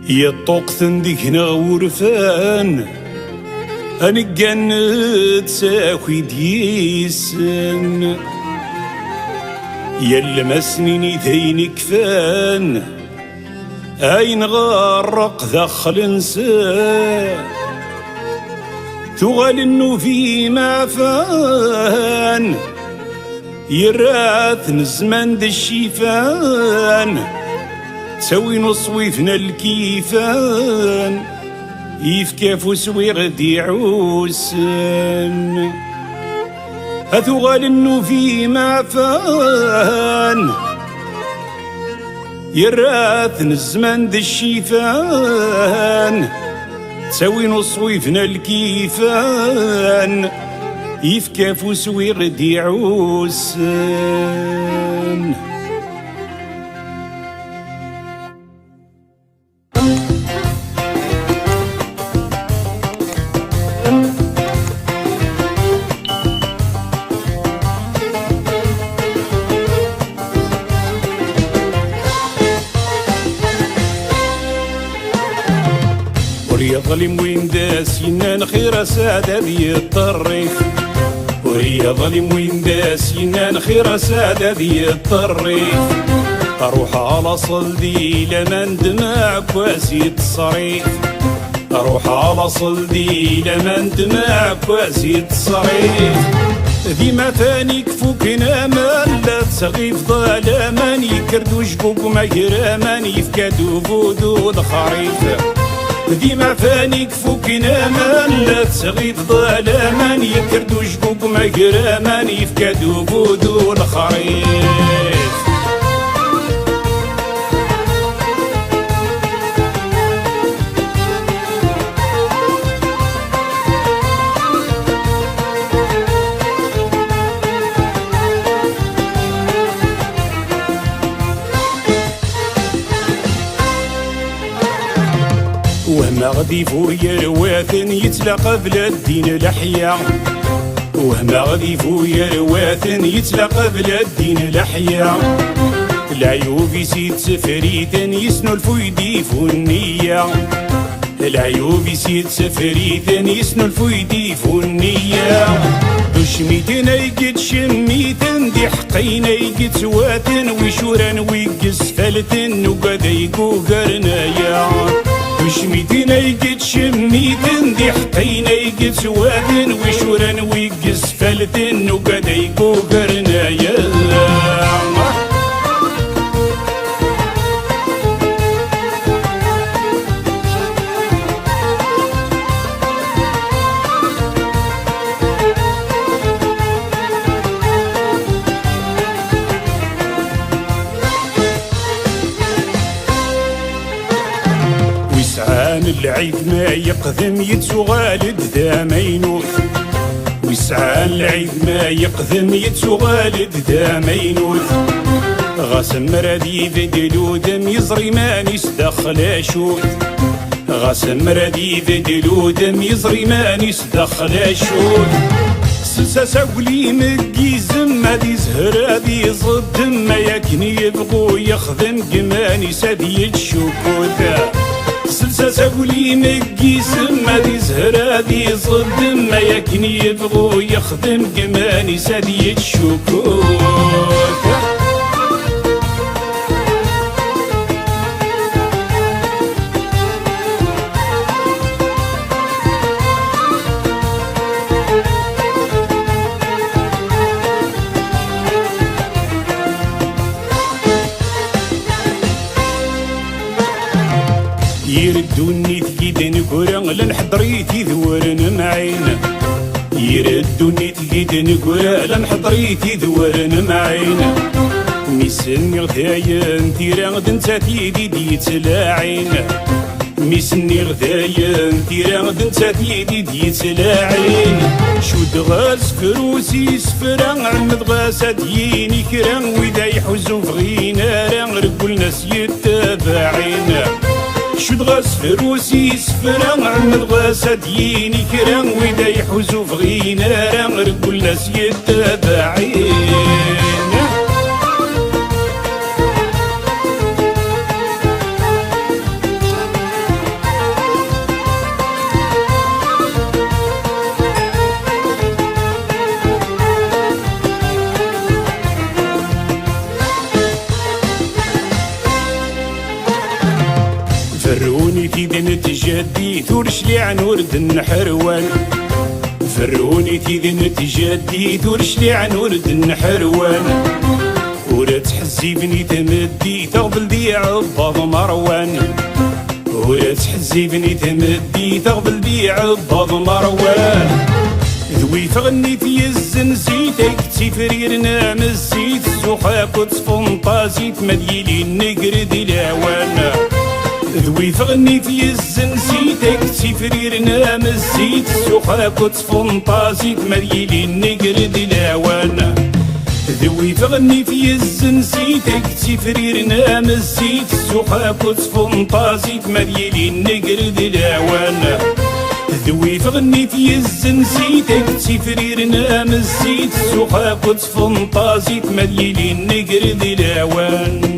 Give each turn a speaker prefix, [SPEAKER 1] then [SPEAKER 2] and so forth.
[SPEAKER 1] يطوقثن ديكنا ورفان أنقنت ساكي ديسن يلمسني ذين كفان أين غرق دخل نساء ثغل إنه في معفان يراث الزمان دا الشيفان تسوي نصويفنا الكيفان يفكاف سوي غدي عوسن أثغل إنه في معفان يراث الزمان دا الشيفان تسوي نصويفنا الكيفان يفكاف سوي غدي عوسن ظلم وين داس ينان خير سادة ذي الطريف وهي ظلم وين داس ينان خير سادة ذي الطريف أروح على صلدي لمن دماع كواسي الصريف أروح على صلدي لمن دماع كواسي الصريف ذي ما ثاني كفوكنا مالا تسغيف ظلاما يكردو جبوك مجراما يفكادو فودو الخريف ديما فانيك فوكنا من لا تسغيف ظلاما يكردو جبوك مقراما يفكادو بودو الخريف وهم غدي فويا رواثن يتلاقى بلا الدين لحيا وهم غدي فويا رواثن يتلاقى بلا الدين لحيا العيوب يسيد سفريثن يسنو الفويدي فنية العيوب يسيد سفريثن يسنو الفويدي فنية دوشميتن ايقد شميتن دي حقينا ايقد سواتن وشوران ويقس فلتن وقد ايقو قرنايا وشميتين ايقد شميتن دي حقينا ايقد سوادن وشوران ويقس فلتن وقد ايقو قرنايا العيد ما يقدم يتسو غالد ذا ما ينوث ويسعى العيد ما يقدم يتسو غالد ذا ما ينوث غاسم ردي ذدلو دم يزري ما نسدخل شوث غاسم ردي ذدلو دم يزري ما نسدخل شوث سلسة ساقلي مقيزم ما دي زهر هذي صد ما يكني يبغو يخدم قماني سادي الشكوثة سلسة ساقولي مقيسم ما دي زهرة دي صد ما يكني يبغو يخدم قماني سادي الشكوك يردوني تجيد نقول لنحضريتي ذورن معين يردوني تجيد نقول لنحضريتي ذورن معين ميسني غدايا نتيرا غد نتاتي دي تلاعين ميسني غدايا نتيرا غد نتاتي دي تلاعين شود غاز فروسي سفرا عمد غاسا ديني كرا وإذا يحوزو فغينا راه رجل ناس يتابعين شد غاس فروسي سفرا عمد غاسا ديني كرا وإذا يحوزو فغينا راه رجل ناس يتابعين فروني تيدن تجدي ثورش لي عن ورد النحروان فروني تيدن تجدي ثورش لي عن ورد النحروان ولا تحزيبني تمدي تغفل دي عباض مروان ولا تحزيبني تمدي تغفل دي عباض مروان ذوي تغني يزن زيتك تفريرنا مزيت سوخاك وتصفنطازيت مديلي نقرد الهوان ذوي تغني يزن زيتك تفريرنا مزيت سوخاك وتصفنطازيت مديلي نقرد الهوان ذوي تغني يزن زيتك تفريرنا مزيت سوخاك وتصفنطازيت مديلي نقرد الهوان ذوي تغني يزن زيتك تفريرنا مزيت سوخاك وتصفنطازيت مديلي نقرد الهوان